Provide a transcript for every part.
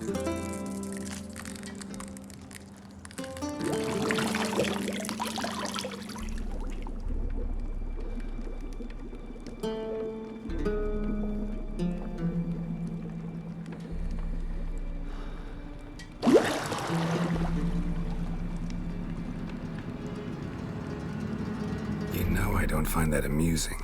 You know I don't find that amusing.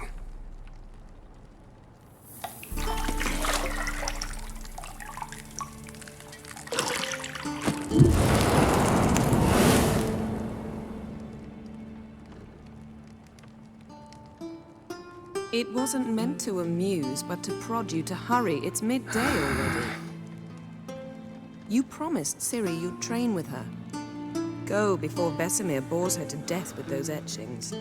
It wasn't meant to amuse, but to prod you to hurry. It's midday already. You promised Ciri you'd train with her. Go before Vesemir bores her to death with those etchings.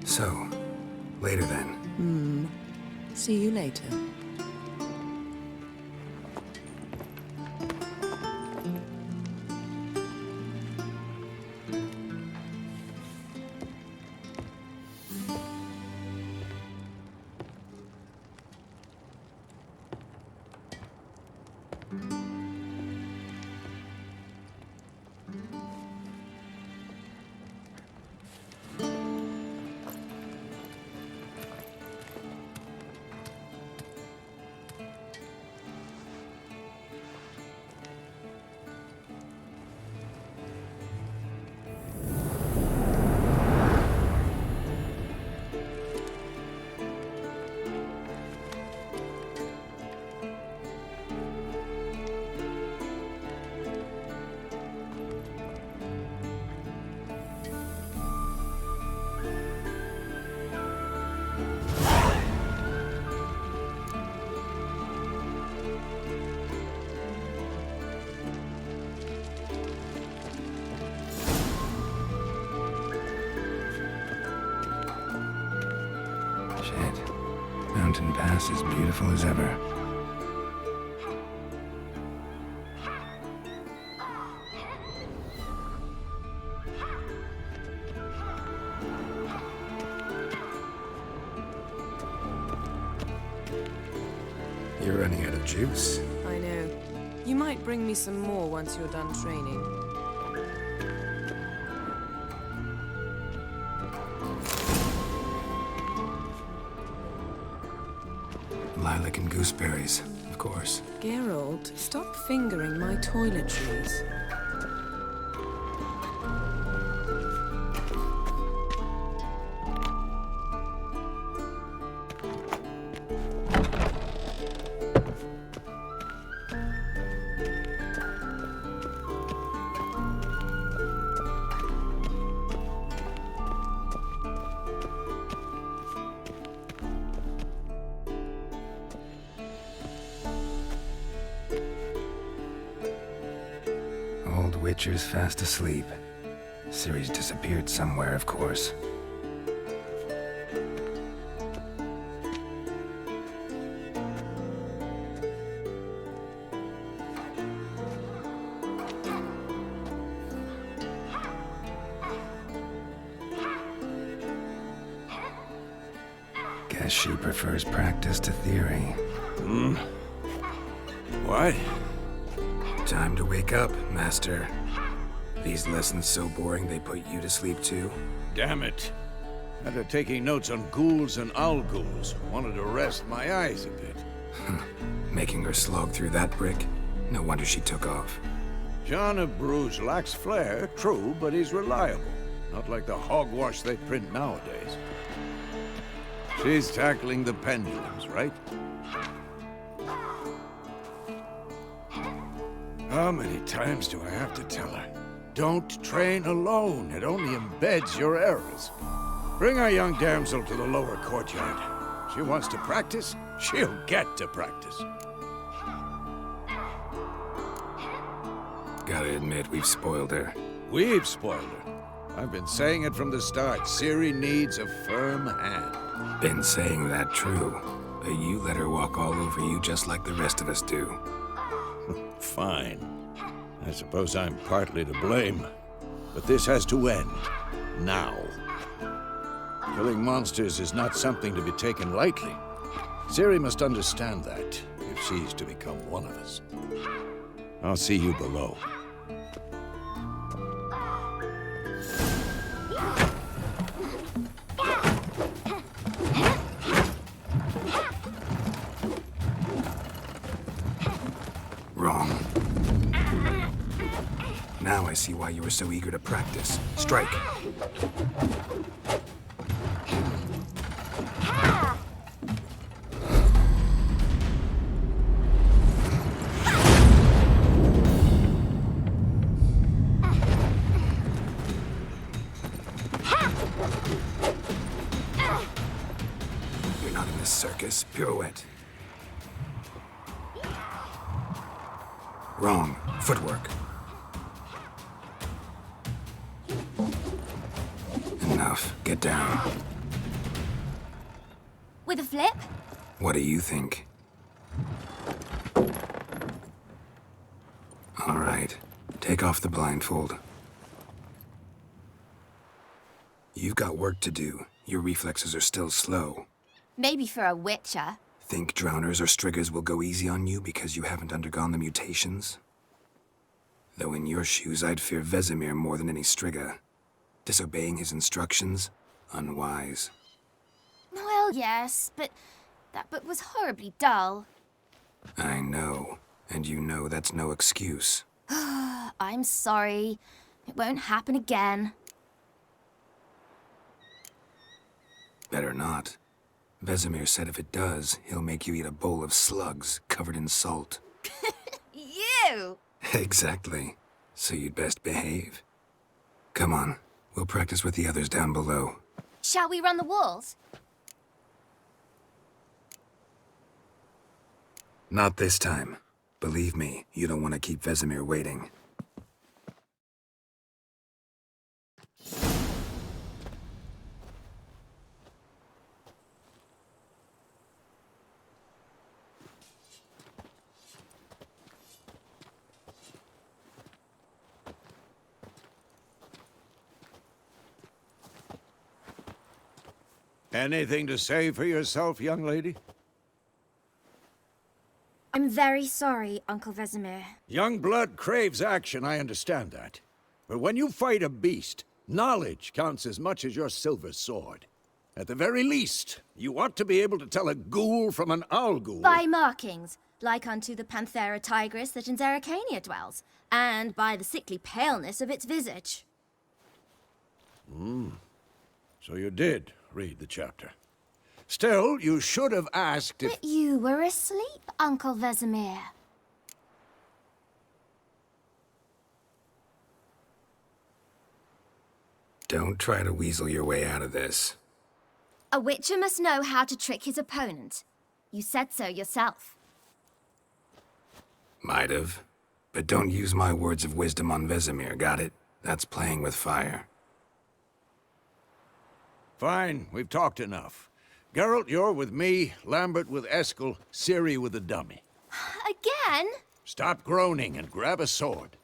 So, later then. See you later. Mountain Pass as beautiful as ever. You're running out of juice. I know. You might bring me some more once you're done training. Lilac and gooseberries, of course. Geralt, stop fingering my toiletries. Witcher's fast asleep. Ciri's disappeared somewhere, of course. Guess she prefers practice to theory. What? Time to wake up, Master. These lessons so boring they put you to sleep too? Damn it. After taking notes on ghouls and owl ghouls, wanted to rest my eyes a bit. Making her slog through that brick? No wonder she took off. John of Bruges lacks flair, true, but he's reliable. Not like the hogwash they print nowadays. She's tackling the pendulums, right? How many times do I have to tell her? Don't train alone. It only embeds your errors. Bring our young damsel to the lower courtyard. She wants to practice, she'll get to practice. Gotta admit, we've spoiled her. We've spoiled her. I've been saying it from the start. Ciri needs a firm hand. Been saying that true. But you let her walk all over you just like the rest of us do. Fine. I suppose I'm partly to blame, but this has to end. Now. Killing monsters is not something to be taken lightly. Ciri must understand that, if she's to become one of us. I'll see you below. Wrong. Now I see why you were so eager to practice. Strike. You're not in this circus. Pirouette. Wrong. Footwork. Enough. Get down. With a flip? What do you think? All right. Take off the blindfold. You've got work to do. Your reflexes are still slow. Maybe for a witcher. Think drowners or striggers will go easy on you because you haven't undergone the mutations? Though in your shoes, I'd fear Vesemir more than any strigger. Disobeying his instructions? Unwise. Well, yes, but that book was horribly dull. I know. And you know that's no excuse. I'm sorry. It won't happen again. Better not. Vesemir said if it does, he'll make you eat a bowl of slugs covered in salt. You! Exactly. So you'd best behave. Come on. We'll practice with the others down below. Shall we run the walls? Not this time. Believe me, you don't want to keep Vesemir waiting. Anything to say for yourself, young lady? I'm very sorry, Uncle Vesemir. Young blood craves action, I understand that. But when you fight a beast, knowledge counts as much as your silver sword. At the very least, you ought to be able to tell a ghoul from an owl ghoul. By markings, like unto the Panthera tigris that in Zerrikania dwells, and by the sickly paleness of its visage. So you did read the chapter. Still, you should have asked if... But you were asleep, Uncle Vesemir. Don't try to weasel your way out of this. A witcher must know how to trick his opponent. You said so yourself. Might have. But don't use my words of wisdom on Vesemir, got it? That's playing with fire. Fine, we've talked enough. Geralt, you're with me, Lambert with Eskel, Ciri with the dummy. Again? Stop groaning and grab a sword.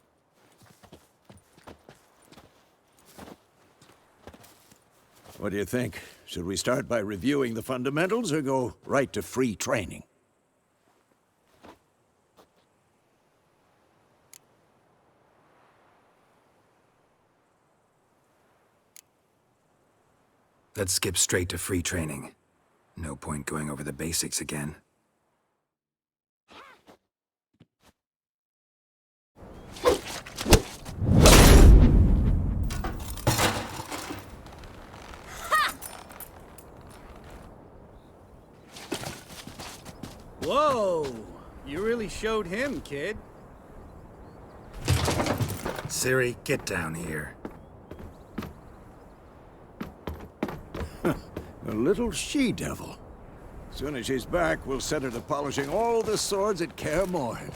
What do you think? Should we start by reviewing the fundamentals or go right to free training? Let's skip straight to free training. No point going over the basics again. Whoa! You really showed him, kid. Ciri, get down here. A little she-devil. Soon as she's back, we'll set her to polishing all the swords at Kaer Morhen.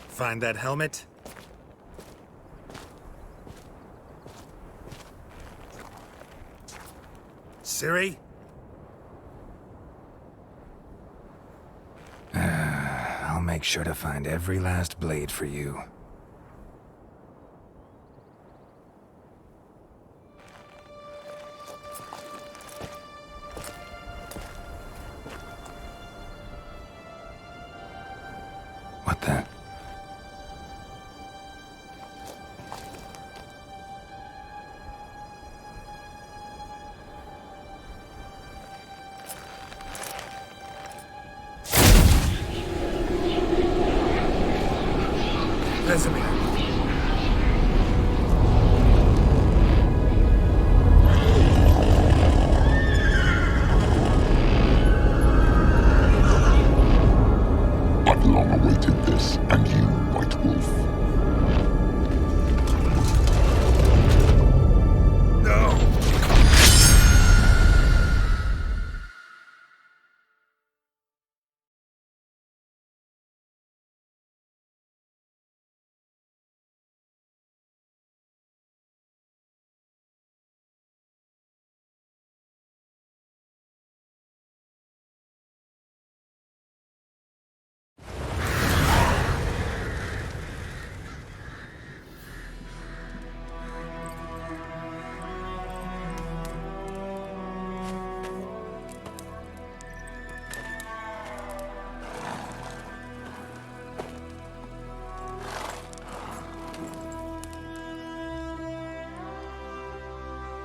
Find that helmet? Ciri? I'll make sure to find every last blade for you. What the? Vesemir. I've long awaited this, and you, White Wolf. No!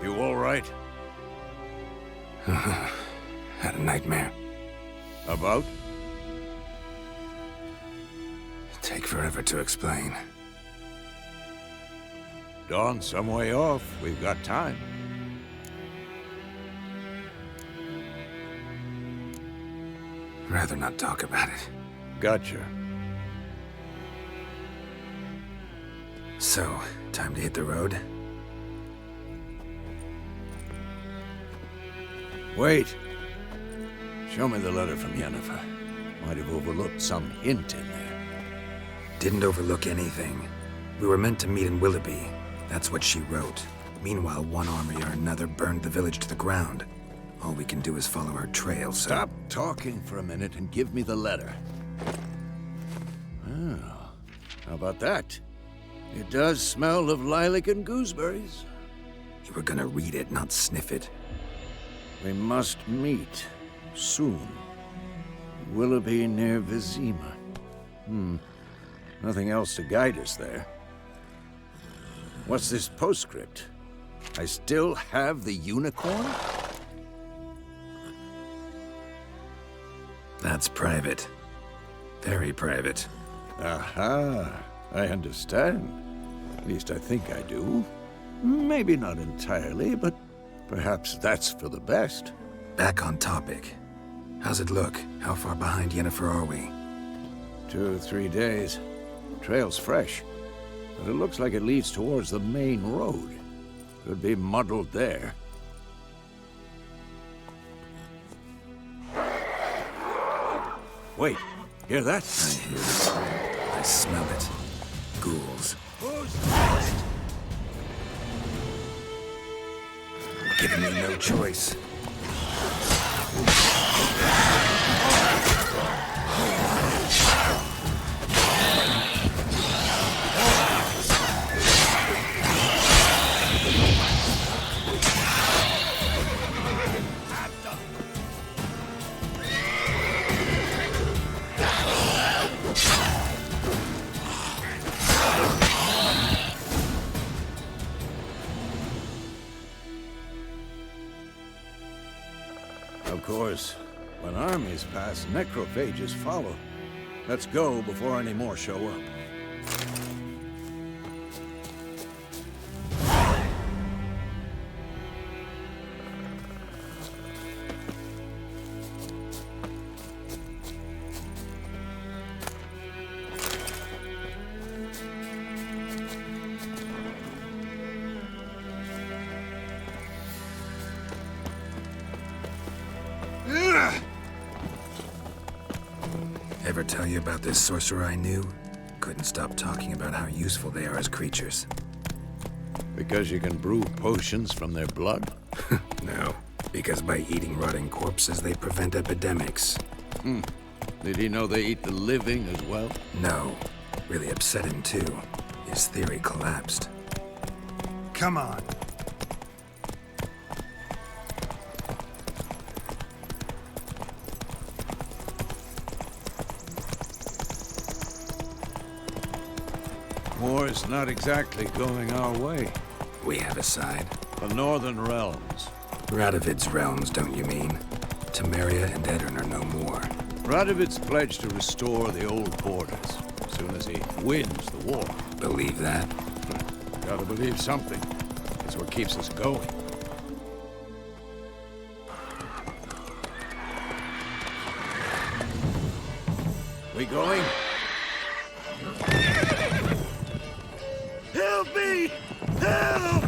You all right? Had a nightmare. About? Take forever to explain. Dawn's some way off. We've got time. Rather not talk about it. Gotcha. So, time to hit the road? Wait. Show me the letter from Yennefer. Might have overlooked some hint in there. Didn't overlook anything. We were meant to meet in Willoughby. That's what she wrote. Meanwhile, one army or another burned the village to the ground. All we can do is follow her trail, so... Stop talking for a minute and give me the letter. Oh, how about that? It does smell of lilac and gooseberries. You were gonna read it, not sniff it. We must meet soon. Willoughby near Vizima. Nothing else to guide us there. What's this postscript? I still have the unicorn? That's private. Very private. Aha, I understand. At least I think I do. Maybe not entirely, but perhaps that's for the best. Back on topic. How's it look? How far behind Yennefer are we? 2 or 3 days. Trail's fresh, but it looks like it leads towards the main road. Could be muddled there. Wait, hear that? I hear it. I smell it. Ghouls. Giving me no choice. Of course, when armies pass, necrophages follow. Let's go before any more show up. Ever tell you about this sorcerer I knew? Couldn't stop talking about how useful they are as creatures. Because you can brew potions from their blood? No, because by eating rotting corpses, they prevent epidemics. Did he know they eat the living as well? No. Really upset him, too. His theory collapsed. Come on. War's not exactly going our way. We have a side. The Northern Realms. Radovid's realms, don't you mean? Temeria and Edirn are no more. Radovid's pledged to restore the old borders as soon as he wins the war. Believe that? Gotta believe something. It's what keeps us going. We going? Help me! Help!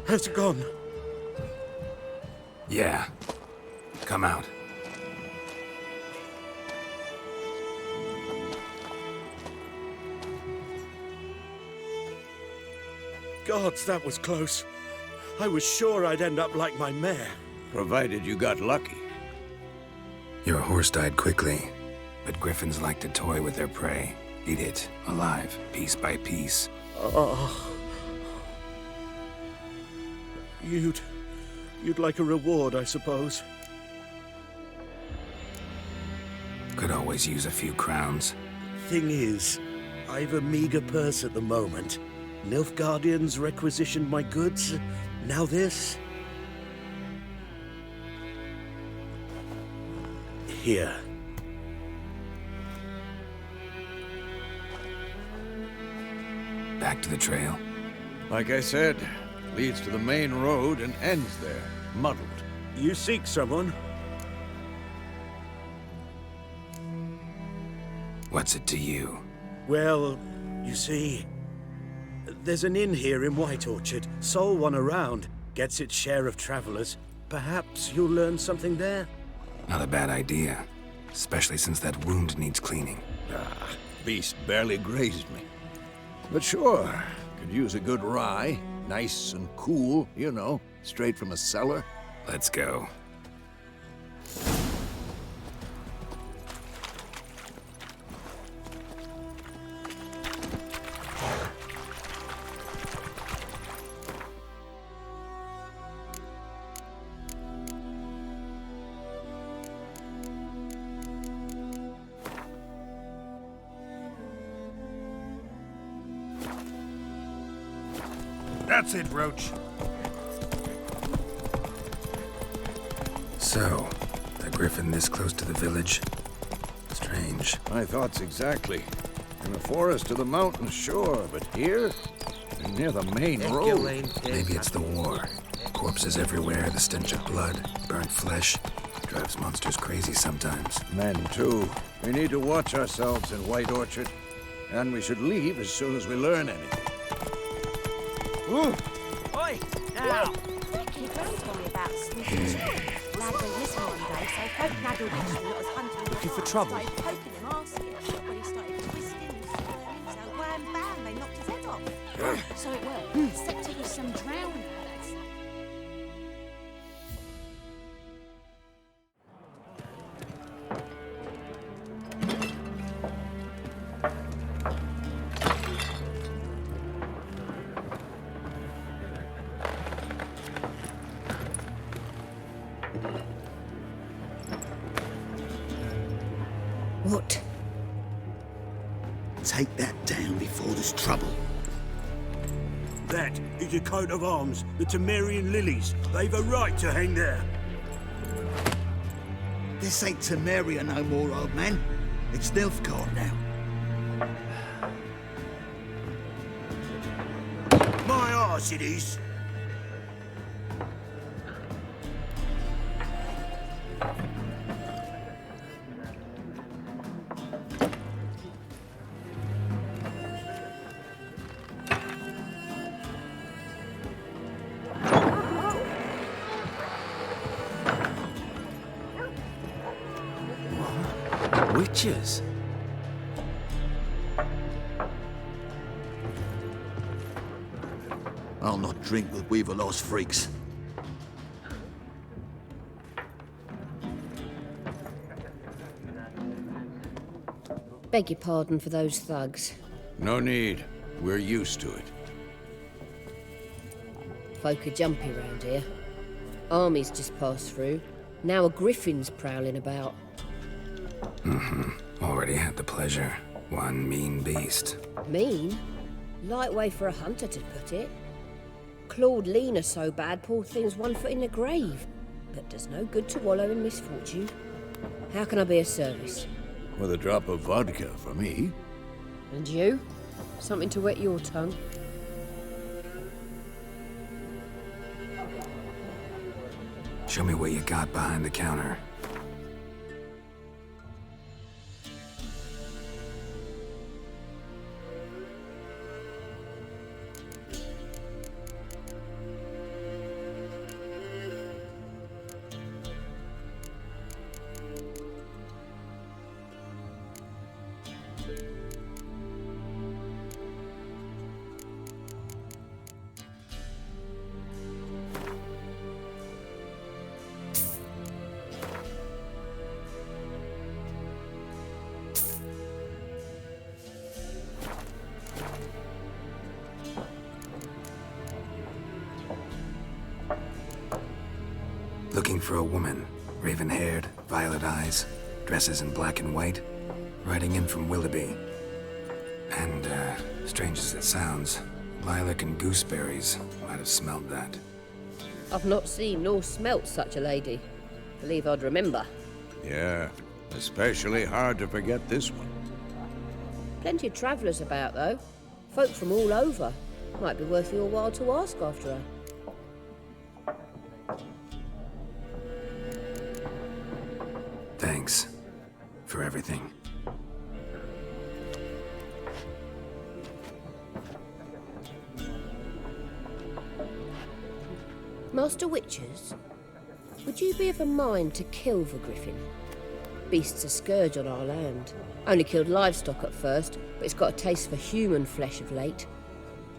Has it gone? Yeah. Come out. Gods, that was close. I was sure I'd end up like my mare. Provided you got lucky. Your horse died quickly, but griffins like to toy with their prey. Eat it, alive, piece by piece. Oh. You'd like a reward, I suppose. Could always use a few crowns. Thing is, I've a meager purse at the moment. Nilfgaardians requisitioned my goods. Now this. Here. Back to the trail. Like I said, leads to the main road and ends there, muddled. You seek someone? What's it to you? Well, you see, there's an inn here in White Orchard. Sole one around. Gets its share of travelers. Perhaps you'll learn something there? Not a bad idea. Especially since that wound needs cleaning. Beast barely grazed me. But sure, could use a good rye. Nice and cool, you know, straight from a cellar. Let's go. That's it, Roach. So, a griffin this close to the village? Strange. My thoughts exactly. In the forest to the mountains, sure, but here? And near the main road. Maybe it's the war. Corpses everywhere, the stench of blood, burnt flesh. Drives monsters crazy sometimes. Men, too. We need to watch ourselves in White Orchard. And we should leave as soon as we learn anything. Oi! Now! Your friend told me about sneaking. Lad went missing one day, so folk naddled him that was hunting. Looking for trouble? Started poking him, asking him, but when he started twisting and squirming, so wham bam, they knocked his head off. So it worked, except it was some drowning. What? Take that down before there's trouble. That is a coat of arms, the Temerian lilies. They've a right to hang there. This ain't Temeria no more, old man. It's Nilfgaard now. My arse it is. Witches? I'll not drink with Weaverlaw's freaks. Beg your pardon for those thugs. No need. We're used to it. Folk are jumpy round here. Armies just passed through. Now a griffin's prowling about. Already had the pleasure. One mean beast. Mean? Light way for a hunter to put it. Clawed Lena so bad, poor thing's 1 foot in the grave. But does no good to wallow in misfortune. How can I be of service? With a drop of vodka for me. And you? Something to wet your tongue? Show me what you got behind the counter. Looking for a woman. Raven-haired, violet eyes, dresses in black and white. Riding in from Willoughby. And, strange as it sounds, lilac and gooseberries might have smelled that. I've not seen nor smelt such a lady. Believe I'd remember. Yeah, especially hard to forget this one. Plenty of travellers about, though. Folk from all over. Might be worth your while to ask after her. Thanks for everything. Master Witchers, would you be of a mind to kill the griffin? Beast's a scourge on our land. Only killed livestock at first, but it's got a taste for human flesh of late.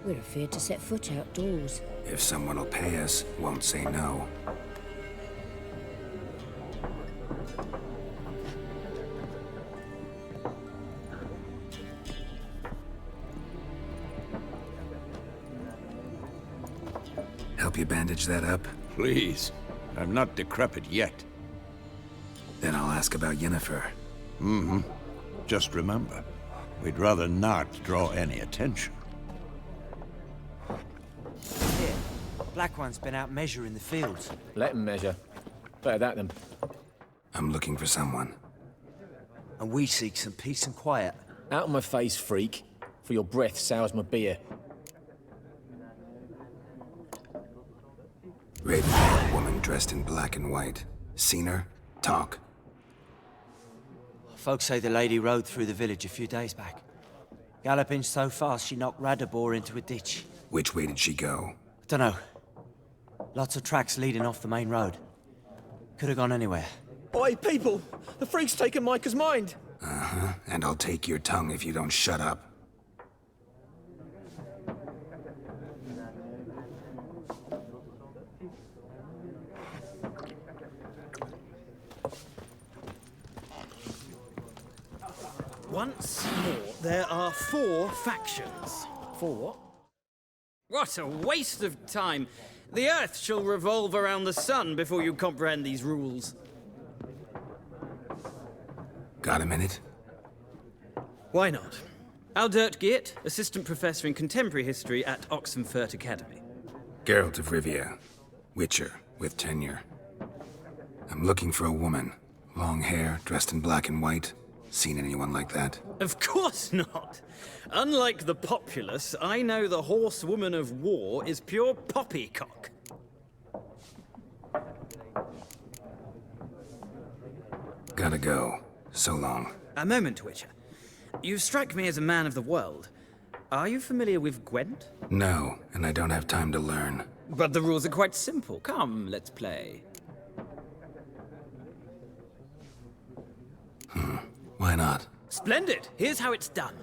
We're afeard to set foot outdoors. If someone will pay us, won't say no. Help you bandage that up? Please. I'm not decrepit yet. Then I'll ask about Yennefer. Mm-hmm. Just remember, we'd rather not draw any attention. Here, Black One's been out measuring the fields. Let him measure. Better that than... I'm looking for someone. And we seek some peace and quiet. Out of my face, freak. For your breath sours my beer. Raven-haired woman dressed in black and white. Seen her? Talk. Folks say the lady rode through the village a few days back. Galloping so fast she knocked Radabor into a ditch. Which way did she go? Dunno. Lots of tracks leading off the main road. Could have gone anywhere. Oi, people! The freak's taken Micah's mind! Uh-huh. And I'll take your tongue if you don't shut up. Once more, there are 4 factions. 4 what? What a waste of time! The Earth shall revolve around the sun before you comprehend these rules. Got a minute? Why not? Aldert Geert, Assistant Professor in Contemporary History at Oxenfurt Academy. Geralt of Rivia, Witcher, with tenure. I'm looking for a woman. Long hair, dressed in black and white. Seen anyone like that? Of course not! Unlike the populace, I know the horsewoman of war is pure poppycock. Gotta go. So long. A moment, Witcher. You strike me as a man of the world. Are you familiar with Gwent? No, and I don't have time to learn. But the rules are quite simple. Come, let's play. Why not? Splendid! Here's how it's done.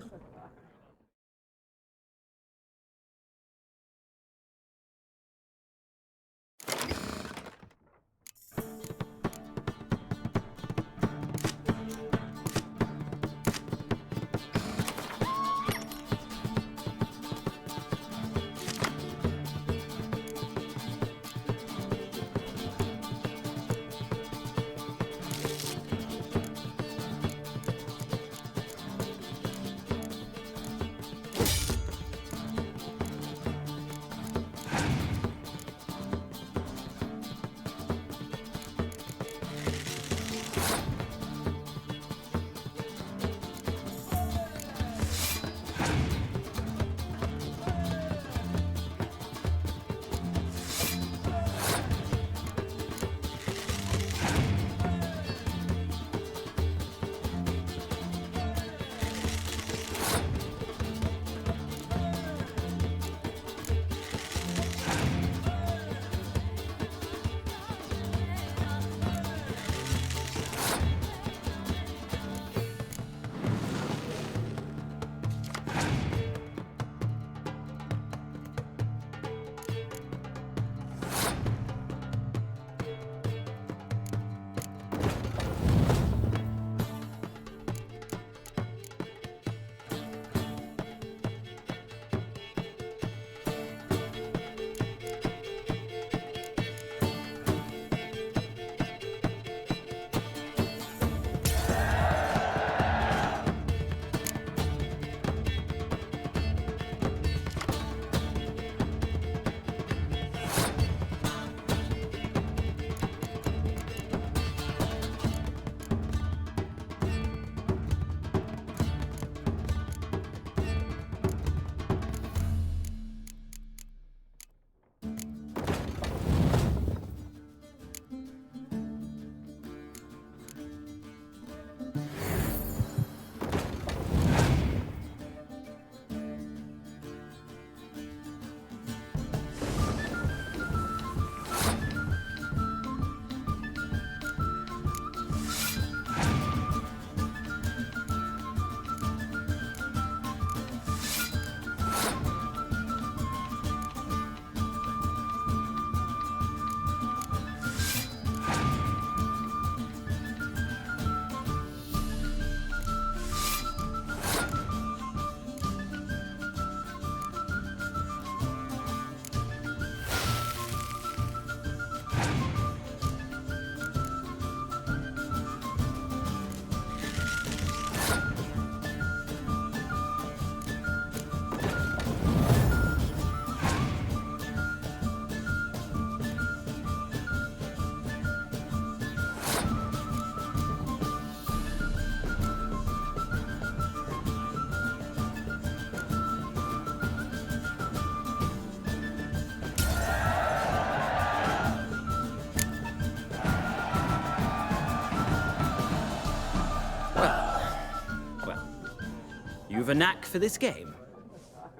You've a knack for this game.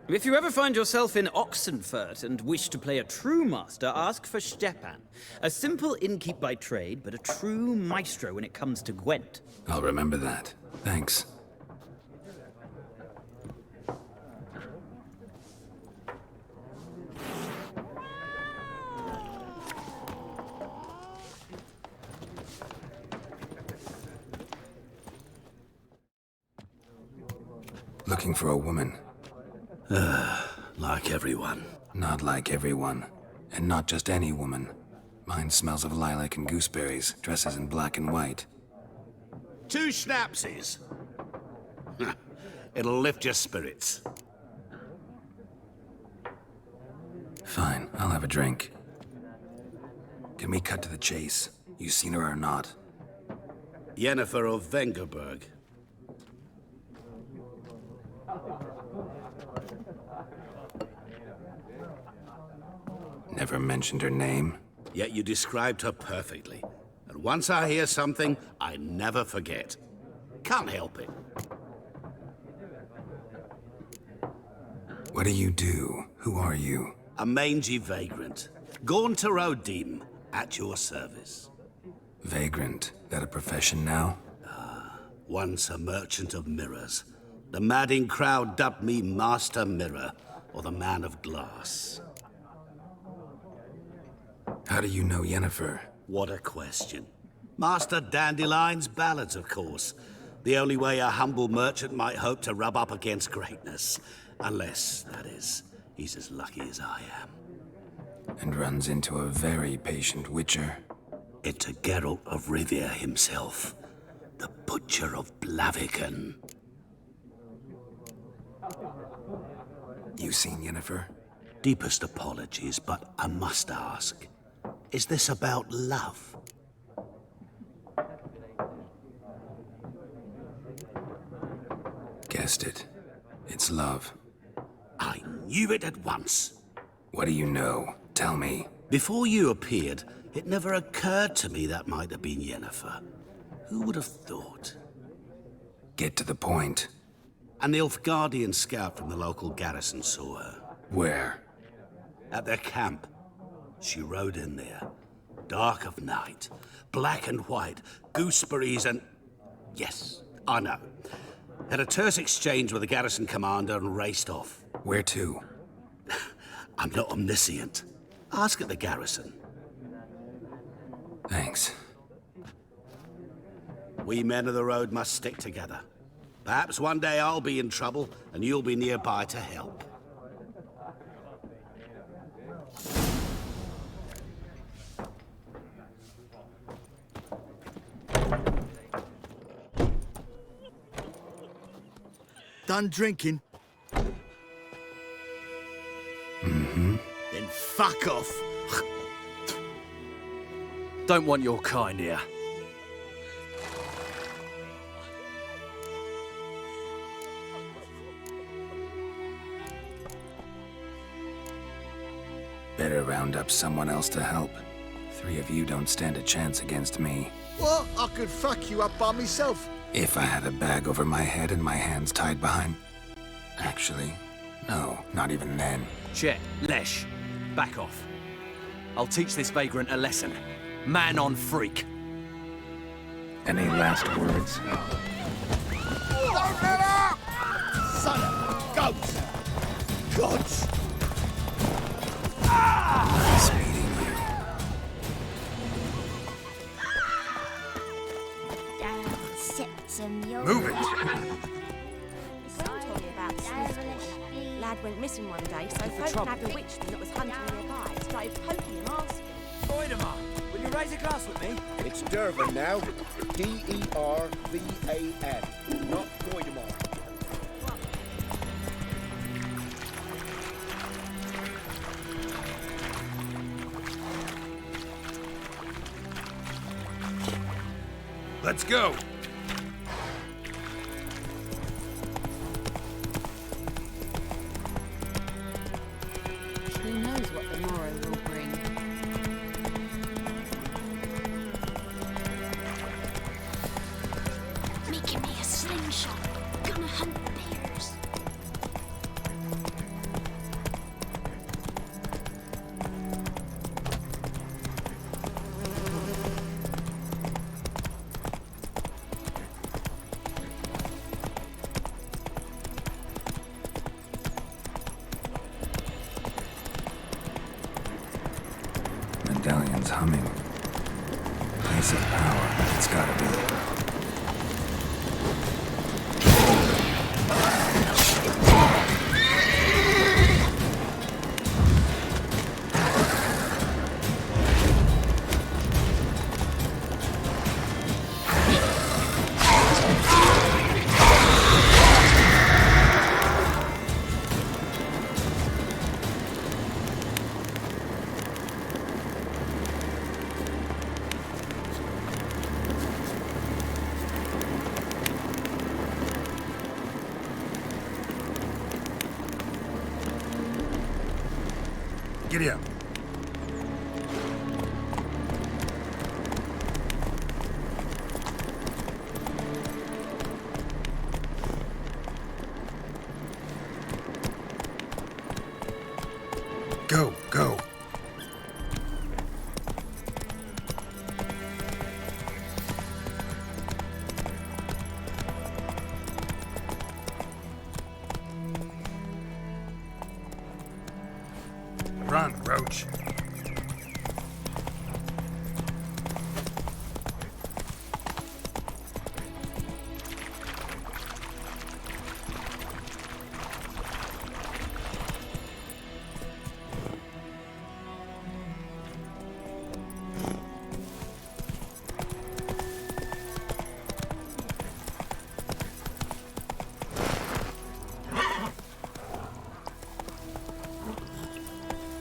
If you ever find yourself in Oxenfurt and wish to play a true master, ask for Stepan. A simple innkeep by trade, but a true maestro when it comes to Gwent. I'll remember that. Thanks. Looking for a woman. Like everyone. Not like everyone. And not just any woman. Mine smells of lilac and gooseberries, dresses in black and white. 2 schnapsies. It'll lift your spirits. Fine, I'll have a drink. Can we cut to the chase? You seen her or not? Yennefer of Vengerberg. Never mentioned her name? Yet you described her perfectly. And once I hear something, I never forget. Can't help it. What do you do? Who are you? A mangy vagrant. Gaunt to Odim, at your service. Vagrant. That a profession now? Once a merchant of mirrors. The madding crowd dubbed me Master Mirror, or the Man of Glass. How do you know Yennefer? What a question. Master Dandelion's ballads, of course. The only way a humble merchant might hope to rub up against greatness. Unless, that is, he's as lucky as I am. And runs into a very patient witcher. Into Geralt of Rivia himself. The Butcher of Blaviken. You seen Yennefer? Deepest apologies, but I must ask. Is this about love? Guessed it. It's love. I knew it at once. What do you know? Tell me. Before you appeared, it never occurred to me that might have been Yennefer. Who would have thought? Get to the point. A Nilfgaardian scout from the local garrison saw her. Where? At their camp. She rode in there. Dark of night. Black and white. Gooseberries and... Yes, I know. Had a terse exchange with the garrison commander and raced off. Where to? I'm not omniscient. Ask at the garrison. Thanks. We men of the road must stick together. Perhaps one day I'll be in trouble and you'll be nearby to help. Done drinking? Mm-hmm. Then fuck off. Don't want your kind here. Better round up someone else to help. 3 of you don't stand a chance against me. What? I could fuck you up by myself. If I had a bag over my head and my hands tied behind... Actually, no, not even then. Chet, Lesh, back off. I'll teach this vagrant a lesson. Man on freak. Any last words? Don't let up! Son of goats! Gods! He's meeting you. Move it! Someone told me about Smith's boy. Lad went missing one day, so folk nabbed a witchman that was hunting nearby. Started poking him, asking. Voidemar, will you raise a glass with me? It's Dervan now. D-E-R-V-A-N, not Voidemar. Let's go! Who knows what the morrow will bring? Making me a slingshot. Gonna hunt bears. Medallion's humming. Place of power. It's gotta be. Giddy up. Go, go. Run, Roach.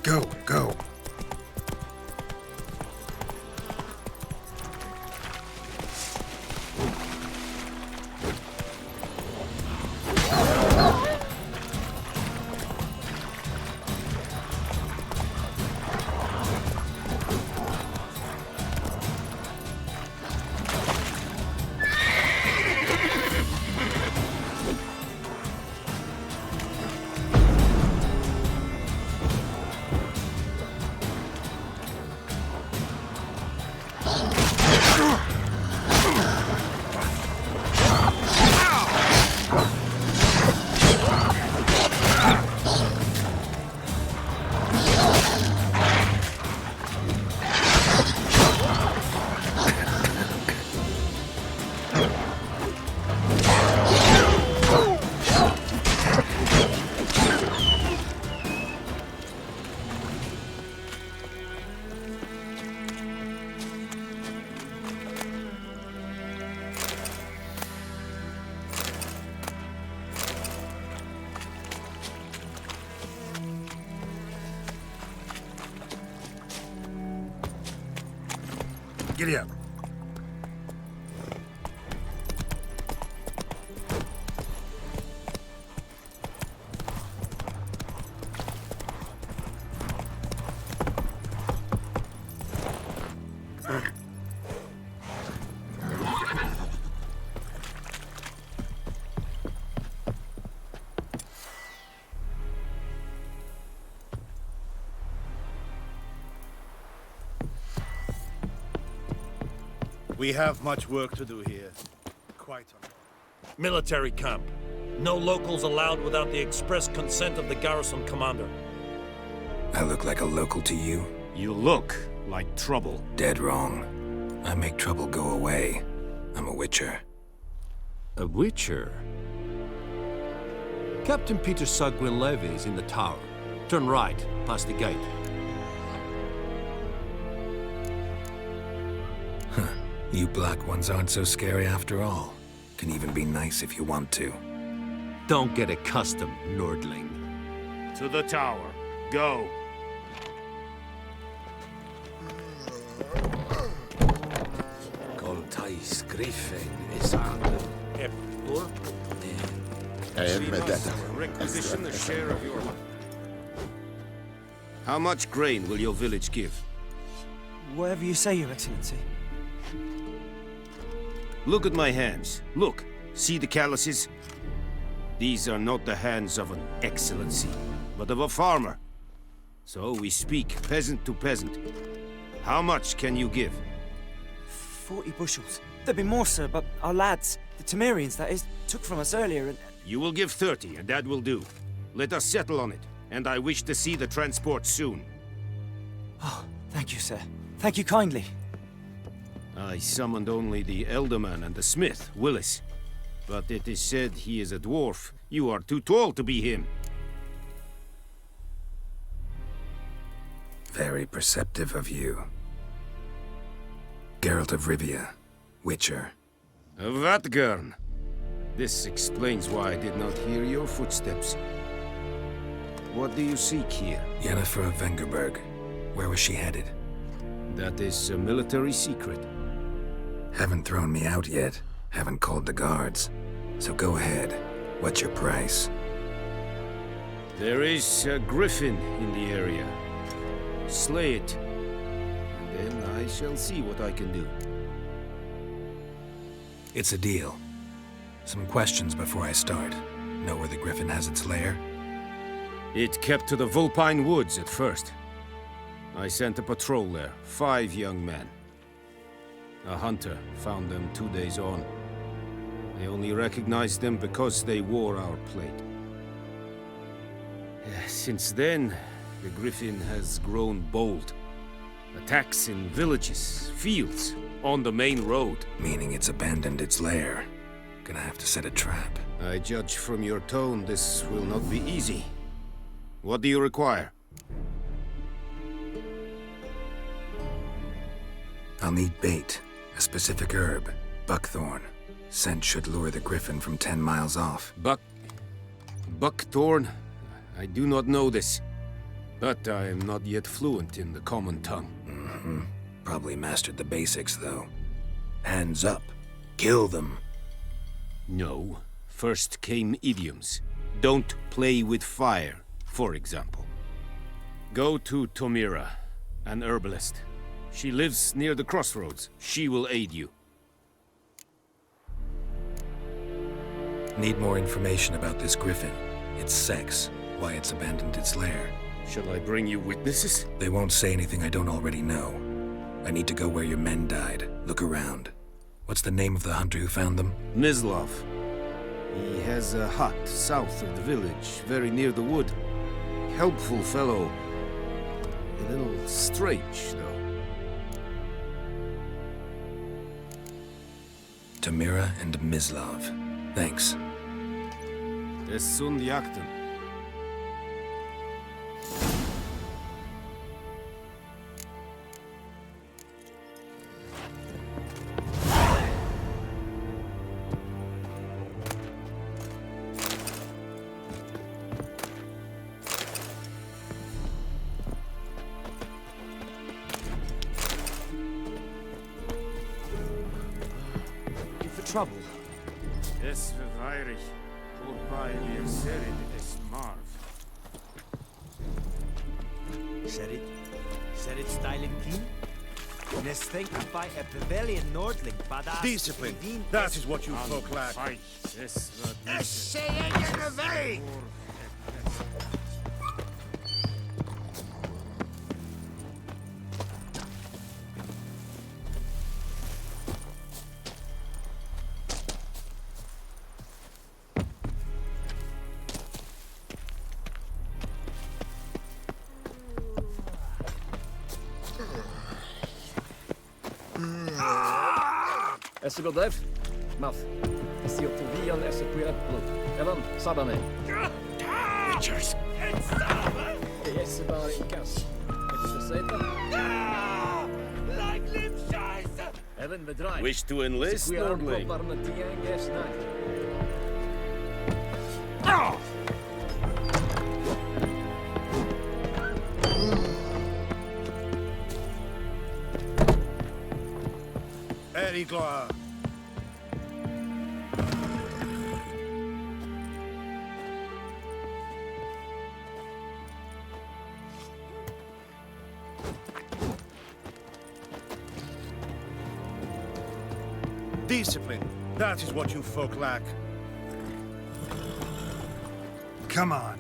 Go, go. Giddy up. We have much work to do here. Quite a lot. Military camp. No locals allowed without the express consent of the garrison commander. I look like a local to you? You look like trouble. Dead wrong. I make trouble go away. I'm a witcher. A witcher? Captain Peter Sagwin-Levy is in the tower. Turn right, past the gate. You black ones aren't so scary after all. Can even be nice if you want to. Don't get accustomed, Nordling. To the tower. Go. Coltais Griffin is on. Requisition a share of your... How much grain will your village give? Whatever you say, Your Excellency. Look at my hands. Look. See the calluses? These are not the hands of an excellency, but of a farmer. So we speak peasant to peasant. How much can you give? 40 bushels. There'd be more, sir, but our lads, the Temerians, that is, took from us earlier and... You will give 30, and that will do. Let us settle on it, and I wish to see the transport soon. Oh, thank you, sir. Thank you kindly. I summoned only the Elderman and the smith, Willis. But it is said he is a dwarf. You are too tall to be him. Very perceptive of you. Geralt of Rivia, Witcher. Vatgern. This explains why I did not hear your footsteps. What do you seek here? Yennefer of Vengerberg. Where was she headed? That is a military secret. Haven't thrown me out yet. Haven't called the guards. So go ahead. What's your price? There is a griffin in the area. Slay it. And then I shall see what I can do. It's a deal. Some questions before I start. Know where the griffin has its lair? It kept to the Vulpine Woods at first. I sent a patrol there, 5 young men. A hunter found them 2 days on. I only recognized them because they wore our plate. Since then, the griffin has grown bold. Attacks in villages, fields, on the main road. Meaning it's abandoned its lair. Gonna have to set a trap. I judge from your tone this will not be easy. What do you require? I'll need bait, a specific herb, buckthorn. Scent should lure the griffin from 10 miles off. Buckthorn? I do not know this. But I am not yet fluent in the common tongue. Mm-hmm. Probably mastered the basics, though. Hands up. Kill them. No. First came idioms. Don't play with fire, for example. Go to Tomira, an herbalist. She lives near the crossroads. She will aid you. Need more information about this griffin. Its sex, why it's abandoned its lair. Shall I bring you witnesses? They won't say anything I don't already know. I need to go where your men died. Look around. What's the name of the hunter who found them? Mislav. He has a hut south of the village, very near the wood. Helpful fellow. A little strange, though. Tamira and Mislav. Thanks. Es sunt jakten. Trouble. Es verweirig. Voorbij je serid es marv. Serid styling keen? Nestenka by a pavilion Nordling, badass. Discipline. That is what you folk lack. Esse godev, Math. Si optovian esse puerplut. Evan, Sabane. Witchers! Esse bara in kass. Evan bedrijf. Wish to enlist, Nordling? Very glad. Discipline. That is what you folk lack. Come on.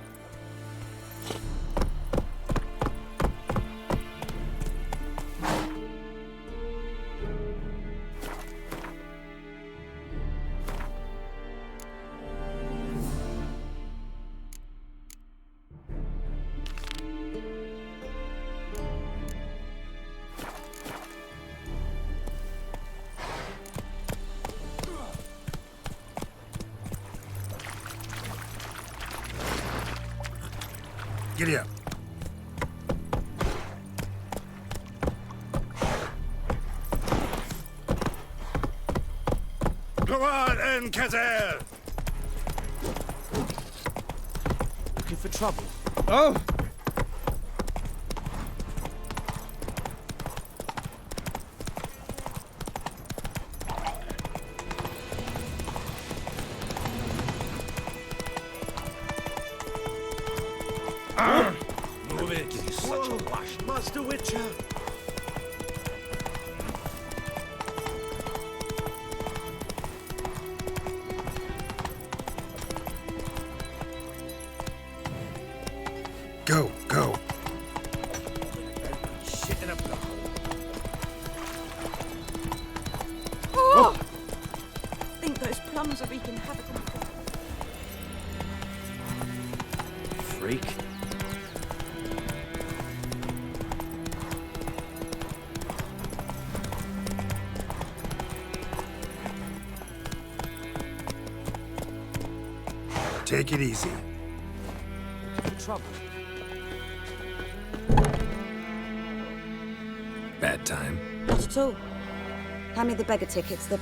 Giddy up. Go on, Enkazer! Looking for trouble. Oh! Move it. give you such a wash. Master Witcher! Go, go. Shitting up the hole. Oh! I think those plums are wreaking havoc on the Freak. Take it easy. Trouble. Bad time. Not at all. Hand me the beggar tickets, the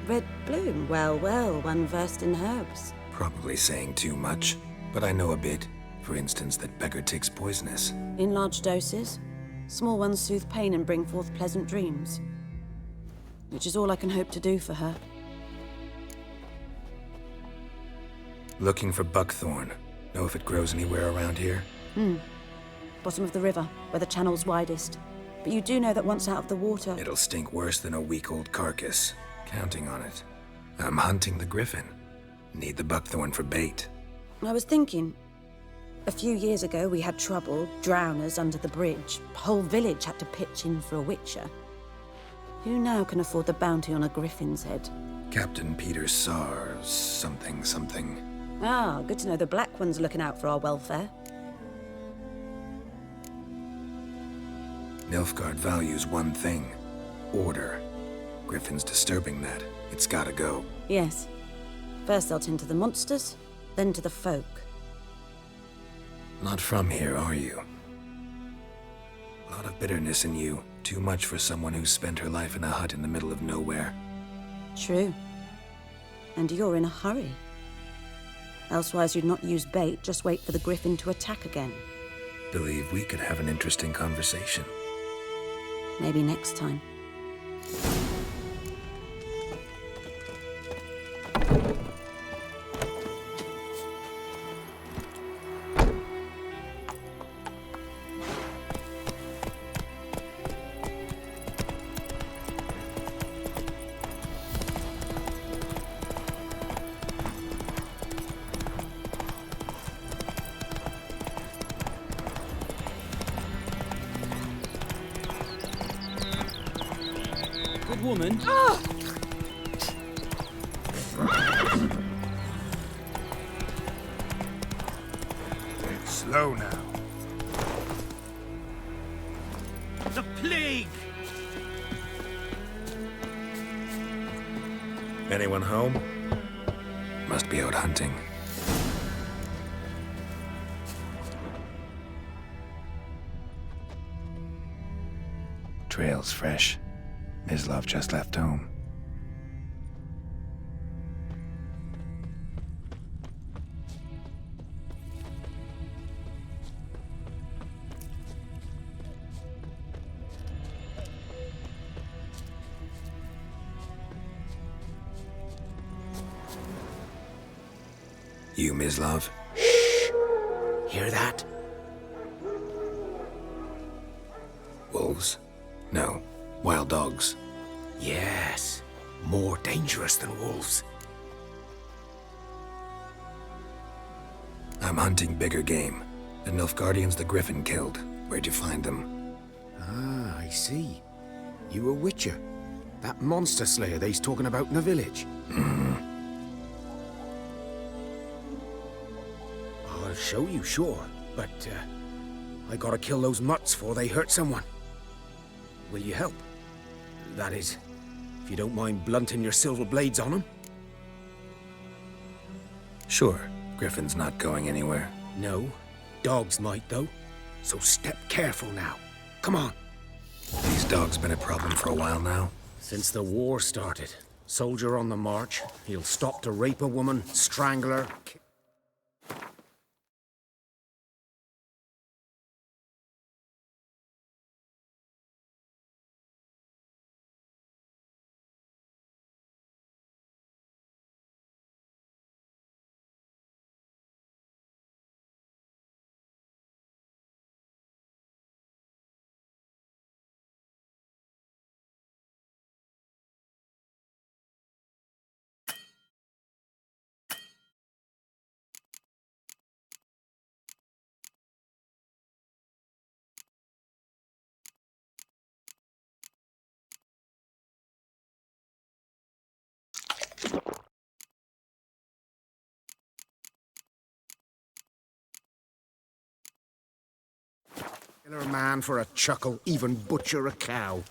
red bloom. Well, well, one versed in herbs. Probably saying too much, but I know a bit. For instance, that beggar tick's poisonous. In large doses. Small ones soothe pain and bring forth pleasant dreams. Which is all I can hope to do for her. Looking for buckthorn. Know if it grows anywhere around here? Bottom of the river, where the channel's widest. But you do know that once out of the water... It'll stink worse than a week-old carcass. Counting on it. I'm hunting the griffin. Need the buckthorn for bait. I was thinking... A few years ago, we had trouble, drowners under the bridge. Whole village had to pitch in for a witcher. Who now can afford the bounty on a griffin's head? Captain Peter Sars, something. Ah, good to know the Black One's looking out for our welfare. Nilfgaard values one thing. Order. Griffin's disturbing that. It's gotta go. Yes. First they'll tend to the monsters, then to the folk. Not from here, are you? A lot of bitterness in you. Too much for someone who's spent her life in a hut in the middle of nowhere. True. And you're in a hurry. Elsewise you'd not use bait, just wait for the griffin to attack again. Believe we could have an interesting conversation. Maybe next time. Woman. Slow now. The plague! Anyone home? Must be out hunting. Trail's fresh. Mislav just left home. You, Mislav? Hear that? Wolves? No. Wild dogs. Yes. More dangerous than wolves. I'm hunting bigger game. The Nilfgaardians the Griffin killed. Where'd you find them? Ah, I see. You a witcher. That monster slayer they's talking about in the village. I'll show you, sure. But, I gotta kill those mutts before they hurt someone. Will you help? That is, if you don't mind blunting your silver blades on them. Sure. Griffin's not going anywhere. No. Dogs might, though. So step careful now. Come on. These dogs been a problem for a while now? Since the war started. Soldier on the march. He'll stop to rape a woman, strangle her, Kill a man for a chuckle, even butcher a cow.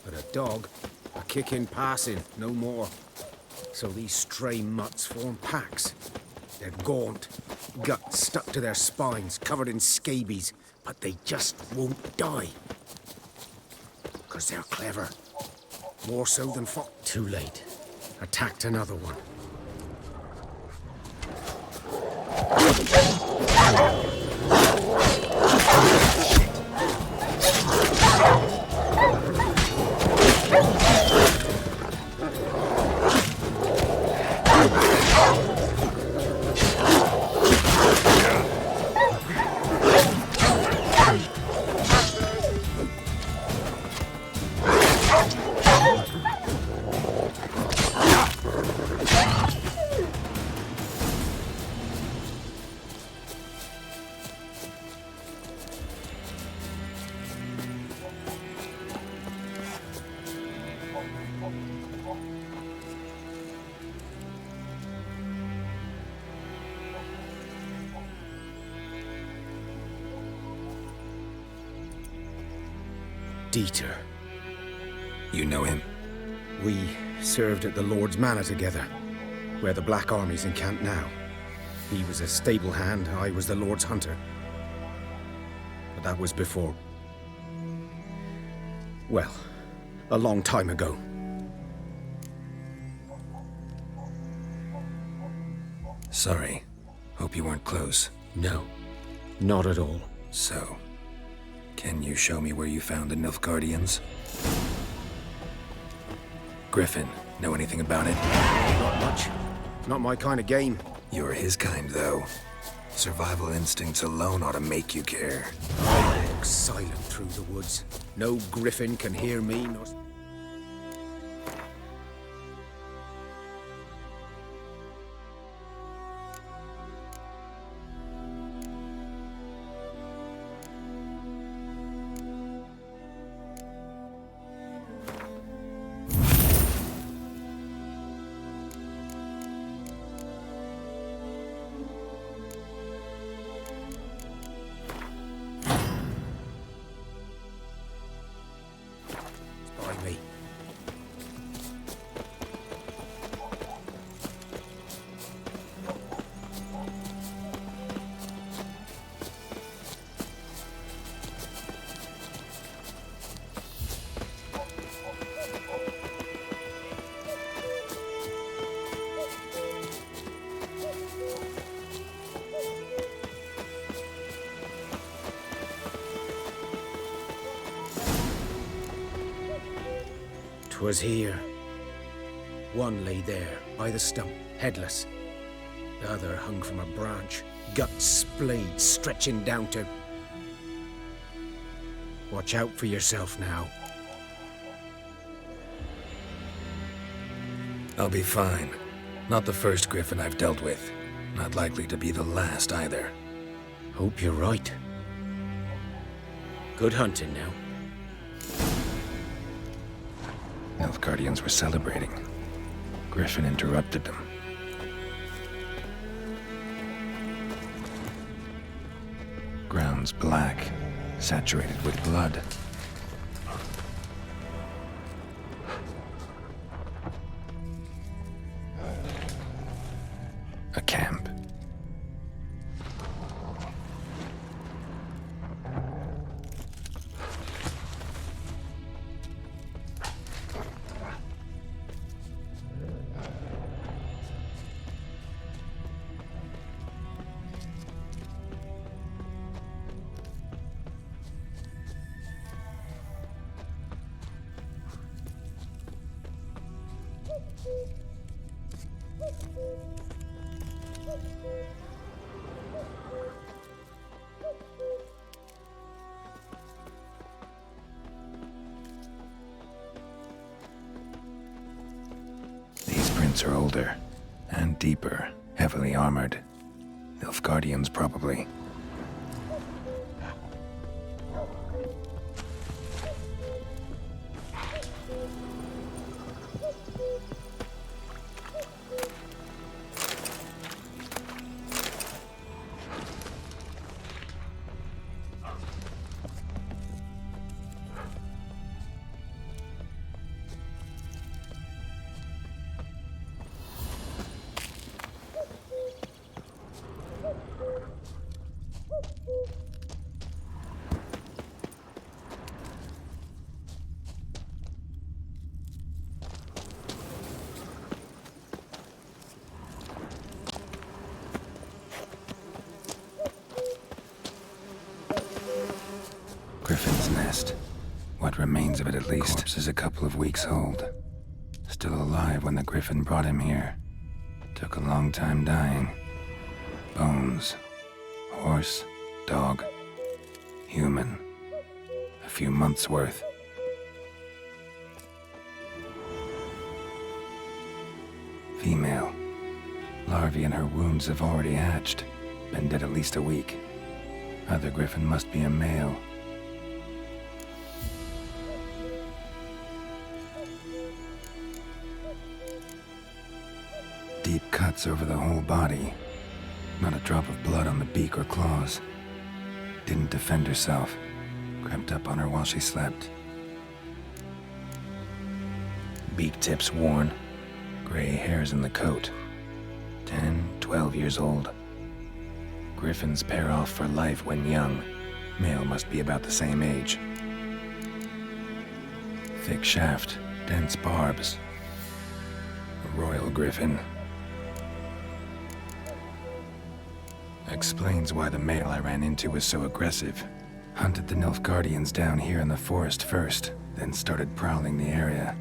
But a dog, a kick in passing, no more. So these stray mutts form packs. They're gaunt, guts stuck to their spines, covered in scabies, but they just won't die. 'Cause they're clever. More so than fox. Too late. Attacked another one. Dieter. You know him? We served at the Lord's Manor together, where the Black Army's encamped now. He was a stable hand, I was the Lord's hunter. But that was before... well, a long time ago. Sorry. Hope you weren't close. No, not at all. So, can you show me where you found the Nilfgaardians? Griffin, know anything about it? Not much. Not my kind of game. You're his kind, though. Survival instincts alone ought to make you care. I walk silent through the woods. No griffin can hear me, nor... me. Was here. One lay there, by the stump, headless. The other hung from a branch, guts splayed, stretching down to... Watch out for yourself now. I'll be fine. Not the first griffin I've dealt with. Not likely to be the last either. Hope you're right. Good hunting now. Nilfgaardians were celebrating. Griffin interrupted them. Ground's black, saturated with blood. A camp. Are older and deeper, heavily armored. Nilfgaardians, probably. nest. What remains of it, at least. Corpse is a couple of weeks old. Still alive when the griffin brought him here. Took a long time dying. Bones. Horse, dog, human. A few months' worth. Female. Larvae in her wounds have already hatched. Been dead at least a week. Other griffin must be a male. Deep cuts over the whole body. Not a drop of blood on the beak or claws. Didn't defend herself. Crept up on her while she slept. Beak tips worn. Gray hairs in the coat. 10, 12 years old. Griffins pair off for life when young. Male must be about the same age. Thick shaft, dense barbs. A royal griffin. Explains why the male I ran into was so aggressive. Hunted the Nilfgaardians down here in the forest first, then started prowling the area.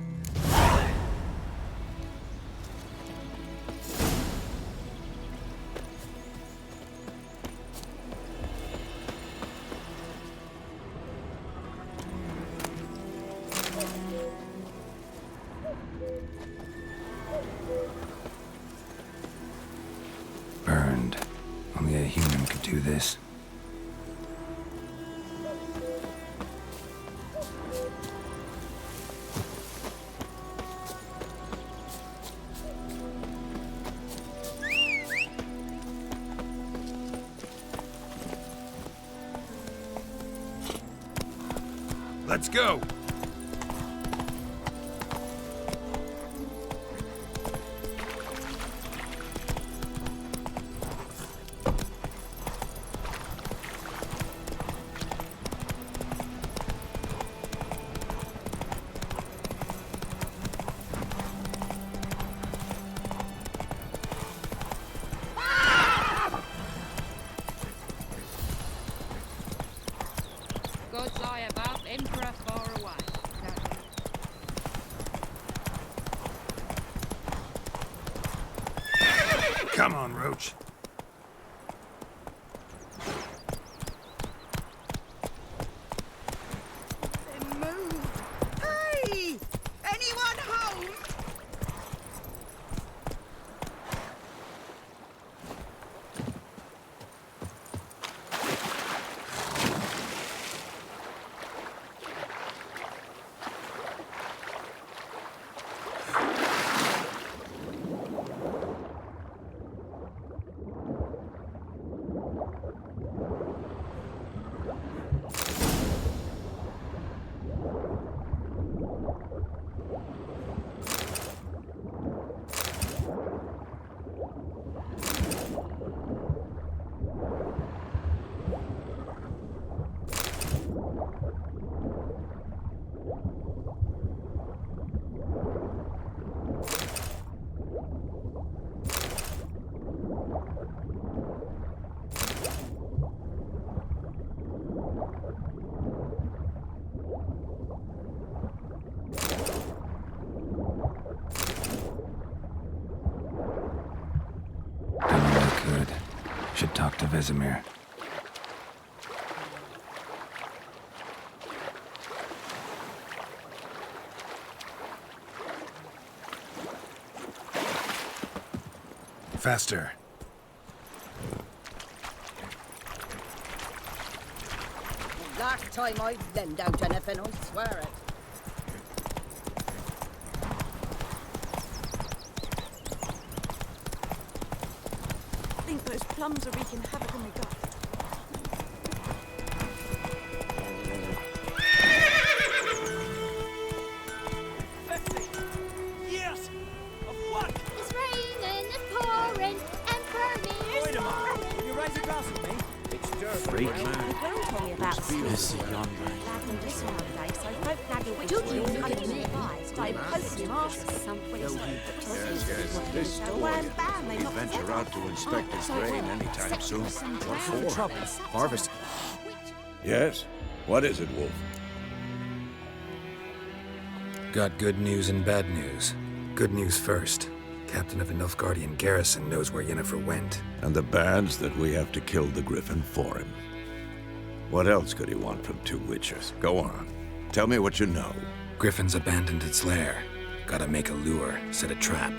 Burned. Only a human could do this. Let's go! God's eye above, Emperor far away. Come on, Roach. Move! Hey! Anyone home? Should talk to Vesemir. Faster. Last time I lend out anything, I swear it. I think those plums are wreaking havoc in the gut. Yes! Of what? It's raining, it's pouring, and Fermi Wait a minute. Will you raise a glass with me? It's dirt. Freak. Will told me about This is young Lad went missing one day, so folk nagged a witch Don't when you he was look hunting at me. nearby. Started poking him after something. This So boy bam, they won't knocked his venture head out off. to inspect his grain anytime soon. What for? Harvest. Yes? What is it, Wolf? Got good news and bad news. Good news first. Captain of the Nilfgaardian garrison knows where Yennefer went. And the bad's that we have to kill the Griffin for him. What else could he want from two witchers? Go on. Tell me what you know. Griffin's abandoned its lair. Gotta make a lure, set a trap.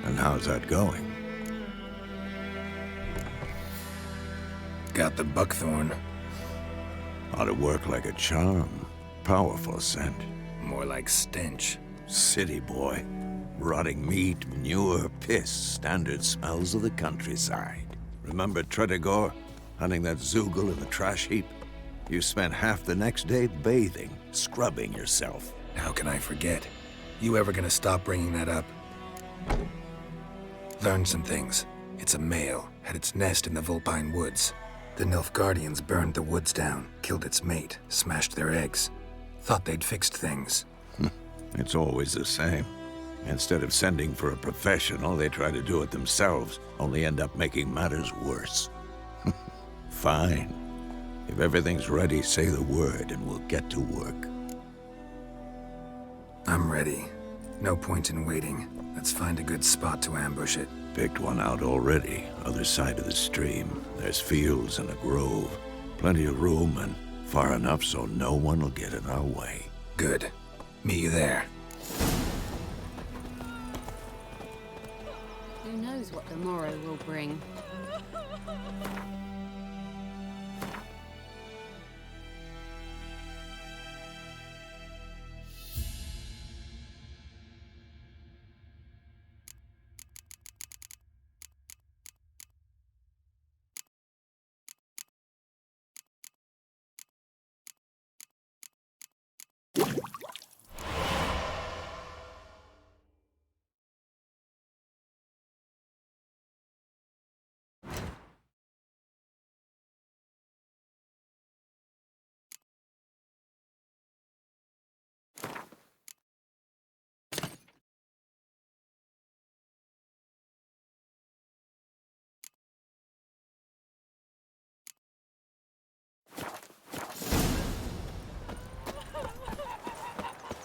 And how's that going? Got the buckthorn. Ought to work like a charm. Powerful scent. More like stench. City boy. Rotting meat, manure, piss. Standard smells of the countryside. Remember Tredegor? Hunting that Zoogle in the trash heap? You spent half the next day bathing, scrubbing yourself. How can I forget? You ever gonna stop bringing that up? Learned some things. It's a male, had its nest in the Vulpine Woods. The Nilfgaardians burned the woods down, killed its mate, smashed their eggs. Thought they'd fixed things. It's always the same. Instead of sending for a professional, they try to do it themselves, only end up making matters worse. Fine. If everything's ready, say the word and we'll get to work. I'm ready. No point in waiting. Let's find a good spot to ambush it. Picked one out already, other side of the stream. There's fields and a grove. Plenty of room and far enough so no one will get in our way. Good. Meet you there. Who knows what the morrow will bring?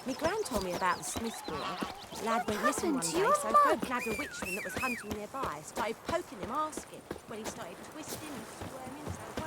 Me gran told me about the Smith's boy. Lad went missing one day, so folk nabbed a witchman that was hunting nearby. Started poking him, asking, when he started twisting and squirming.